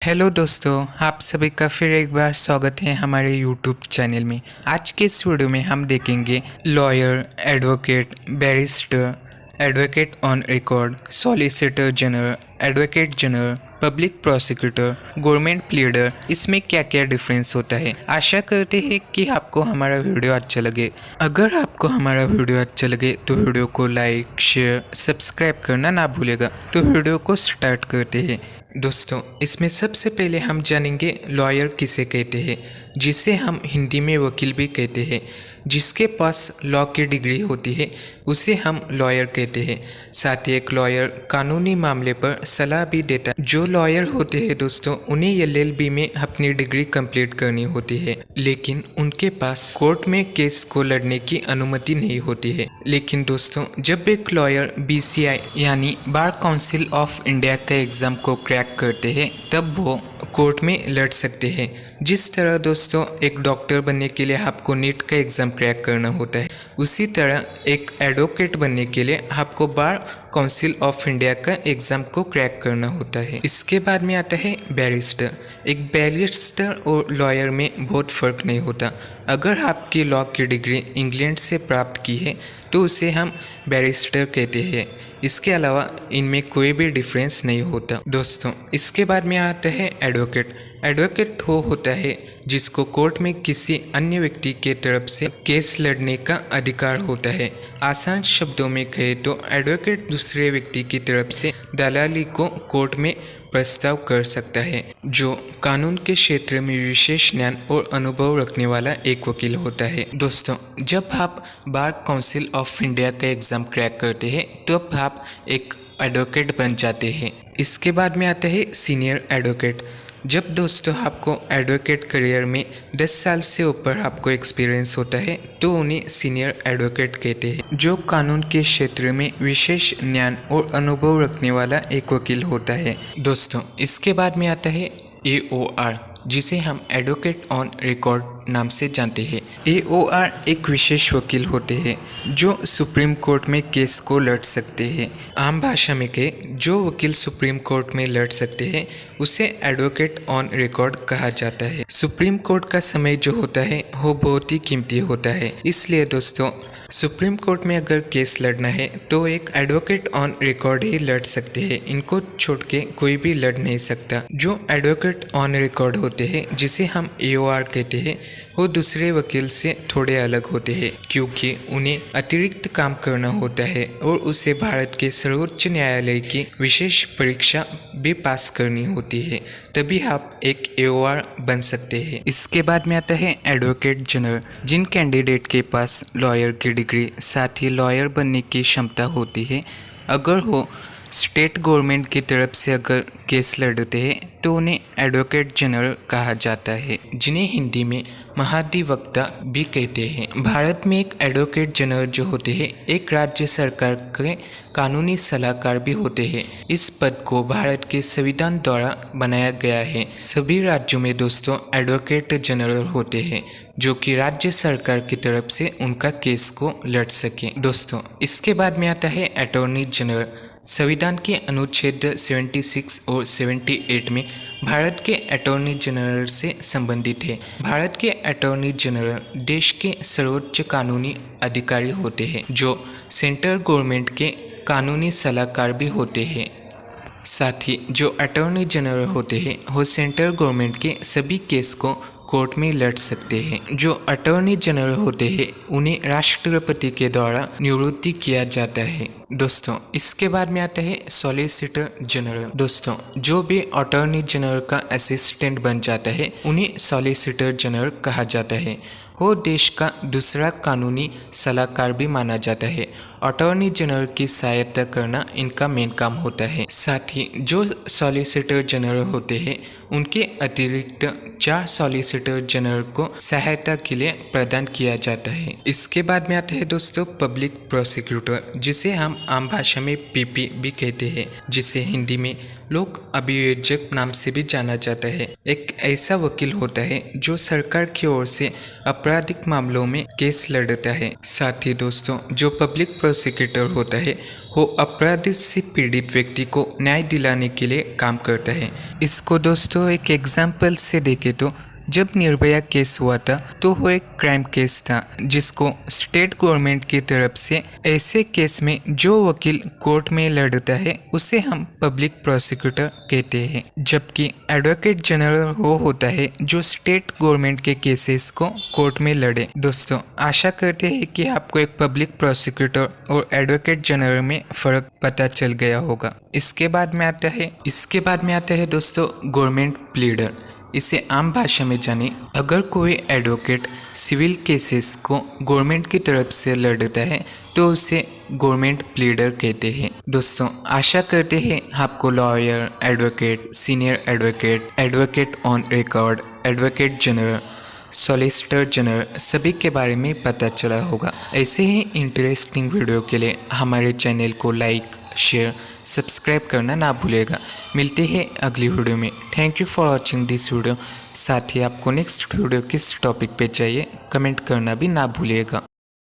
Hello दोस्तों, आप सभी का फिर एक बार स्वागत है हमारे यूट्यूब चैनल में। आज के इस वीडियो में हम देखेंगे lawyer, advocate, barrister, advocate on record, solicitor general, advocate general, public prosecutor, government pleader, इसमें क्या क्या डिफरेंस होता है। आशा करते हैं कि आपको हमारा वीडियो अच्छा लगे। अगर आपको हमारा वीडियो अच्छा लगे तो वीडियो को लाइक, शेयर, सब्सक्राइब करना ना भूलेगा। तो वीडियो को स्टार्ट करते हैं। दोस्तों, इसमें सबसे पहले हम जानेंगे लॉयर किसे कहते हैं, जिसे हम हिंदी में वकील भी कहते हैं। जिसके पास लॉ की डिग्री होती है उसे हम लॉयर कहते हैं। साथ ही एक लॉयर कानूनी मामले पर सलाह भी देता है। जो लॉयर होते हैं दोस्तों, उन्हें एलएलबी में अपनी डिग्री कंप्लीट करनी होती है, लेकिन उनके पास कोर्ट में केस को लड़ने की अनुमति नहीं होती है। लेकिन दोस्तों, जब एक लॉयर बीसीआई यानी बार काउंसिल ऑफ इंडिया का एग्ज़ाम को क्रैक करते हैं तब वो कोर्ट में लड़ सकते हैं। जिस तरह दोस्तों एक डॉक्टर बनने के लिए आपको नीट का एग्ज़ाम क्रैक करना होता है, उसी तरह एक एडवोकेट बनने के लिए आपको बार काउंसिल ऑफ इंडिया का एग्ज़ाम को क्रैक करना होता है। इसके बाद में आता है बैरिस्टर। एक बैरिस्टर और लॉयर में बहुत फ़र्क नहीं होता। अगर आपकी लॉ की डिग्री इंग्लैंड से प्राप्त की है तो उसे हम बैरिस्टर कहते हैं। इसके अलावा इनमें कोई भी डिफरेंस नहीं होता। दोस्तों, इसके बाद में आता है एडवोकेट। एडवोकेट वो होता है जिसको कोर्ट में किसी अन्य व्यक्ति के तरफ से केस लड़ने का अधिकार होता है। आसान शब्दों में कहे तो एडवोकेट दूसरे व्यक्ति की तरफ से दलाली को कोर्ट में प्रस्ताव कर सकता है, जो कानून के क्षेत्र में विशेष ज्ञान और अनुभव रखने वाला एक वकील होता है। दोस्तों, जब आप बार काउंसिल ऑफ इंडिया का एग्ज़ाम क्रैक करते हैं तब आप एक एडवोकेट बन जाते हैं। इसके बाद में आता है सीनियर एडवोकेट। जब दोस्तों आपको एडवोकेट करियर में 10 साल से ऊपर आपको एक्सपीरियंस होता है तो उन्हें सीनियर एडवोकेट कहते हैं, जो कानून के क्षेत्र में विशेष ज्ञान और अनुभव रखने वाला एक वकील होता है। दोस्तों, इसके बाद में आता है AOR, जिसे हम एडवोकेट ऑन रिकॉर्ड नाम से जानते हैं। AOR एक विशेष वकील होते हैं जो सुप्रीम कोर्ट में केस को लड़ सकते हैं। आम भाषा में कहे, जो वकील सुप्रीम कोर्ट में लड़ सकते हैं उसे एडवोकेट ऑन रिकॉर्ड कहा जाता है। सुप्रीम कोर्ट का समय जो होता है वो बहुत ही कीमती होता है, इसलिए दोस्तों सुप्रीम कोर्ट में अगर केस लड़ना है तो एक एडवोकेट ऑन रिकॉर्ड ही लड़ सकते हैं। इनको छोड़ के कोई भी लड़ नहीं सकता। जो एडवोकेट ऑन रिकॉर्ड होते हैं, जिसे हम AOR कहते हैं, वो दूसरे वकील से थोड़े अलग होते हैं, क्योंकि उन्हें अतिरिक्त काम करना होता है और उसे भारत के सर्वोच्च न्यायालय की विशेष परीक्षा भी पास करनी होती है, तभी आप एक AOR बन सकते हैं। इसके बाद में आता है एडवोकेट जनरल। जिन कैंडिडेट के पास लॉयर की डिग्री साथ ही लॉयर बनने की क्षमता होती है, अगर वो स्टेट गवर्नमेंट की तरफ से अगर केस लड़ते हैं तो उन्हें एडवोकेट जनरल कहा जाता है, जिन्हें हिंदी में महाधिवक्ता भी कहते हैं। भारत में एक एडवोकेट जनरल जो होते हैं एक राज्य सरकार के कानूनी सलाहकार भी होते हैं। इस पद को भारत के संविधान द्वारा बनाया गया है। सभी राज्यों में दोस्तों एडवोकेट जनरल होते हैं जो कि राज्य सरकार की तरफ से उनका केस को लड़ सके। दोस्तों, इसके बाद में आता है अटॉर्नी जनरल। संविधान के अनुच्छेद 76 और 78 में भारत के अटॉर्नी जनरल से संबंधित है। भारत के अटॉर्नी जनरल देश के सर्वोच्च कानूनी अधिकारी होते हैं, जो सेंट्रल गवर्नमेंट के कानूनी सलाहकार भी होते हैं। साथ ही जो अटॉर्नी जनरल होते हैं वो सेंट्रल गवर्नमेंट के सभी केस को कोर्ट में लड़ सकते हैं। जो अटॉर्नी जनरल होते हैं उन्हें राष्ट्रपति के द्वारा नियुक्त किया जाता है। दोस्तों, इसके बाद में आता है सॉलिसिटर जनरल। दोस्तों, जो भी अटॉर्नी जनरल का असिस्टेंट बन जाता है उन्हें सॉलिसिटर जनरल कहा जाता है। वो देश का दूसरा कानूनी सलाहकार भी माना जाता है। अटॉर्नी जनरल की सहायता करना इनका मेन काम होता है। साथ ही जो सॉलिसिटर जनरल होते हैं उनके अतिरिक्त 4 सॉलिसिटर जनरल को सहायता के लिए प्रदान किया जाता है। इसके बाद में आता है दोस्तों पब्लिक प्रोसिक्यूटर, जिसे हम आम भाषा में PP भी कहते हैं, जिसे हिंदी में लोग अभियोजक नाम से भी जाना जाता है। एक ऐसा वकील होता है जो सरकार की ओर से आपराधिक मामलों में केस लड़ता है। साथ ही दोस्तों, जो पब्लिक प्रोसिक्यूटर होता है वो अपराध से पीड़ित व्यक्ति को न्याय दिलाने के लिए काम करता है। इसको दोस्तों एक एग्जाम्पल से देखें तो जब निर्भया केस हुआ था तो वो एक क्राइम केस था जिसको स्टेट गवर्नमेंट की तरफ से ऐसे केस में जो वकील कोर्ट में लड़ता है उसे हम पब्लिक प्रोसिक्यूटर कहते हैं, जबकि एडवोकेट जनरल वो होता है जो स्टेट गवर्नमेंट के केसेस को कोर्ट में लड़े। दोस्तों, आशा करते हैं कि आपको एक पब्लिक प्रोसिक्यूटर और एडवोकेट जनरल में फर्क पता चल गया होगा। इसके बाद में आता है दोस्तों गवर्नमेंट प्लीडर। इसे आम भाषा में जाने, अगर कोई एडवोकेट सिविल केसेस को गवर्नमेंट की तरफ से लड़ता है तो उसे गवर्नमेंट प्लीडर कहते हैं। दोस्तों, आशा करते हैं आपको lawyer, advocate, senior advocate, advocate on record, advocate general, solicitor general सभी के बारे में पता चला होगा। ऐसे ही इंटरेस्टिंग वीडियो के लिए हमारे चैनल को लाइक, शेयर, सब्सक्राइब करना ना भूलिएगा। मिलते हैं अगली वीडियो में। Thank you for watching this video. साथ ही आपको नेक्स्ट वीडियो किस टॉपिक पे चाहिए कमेंट करना भी ना भूलिएगा।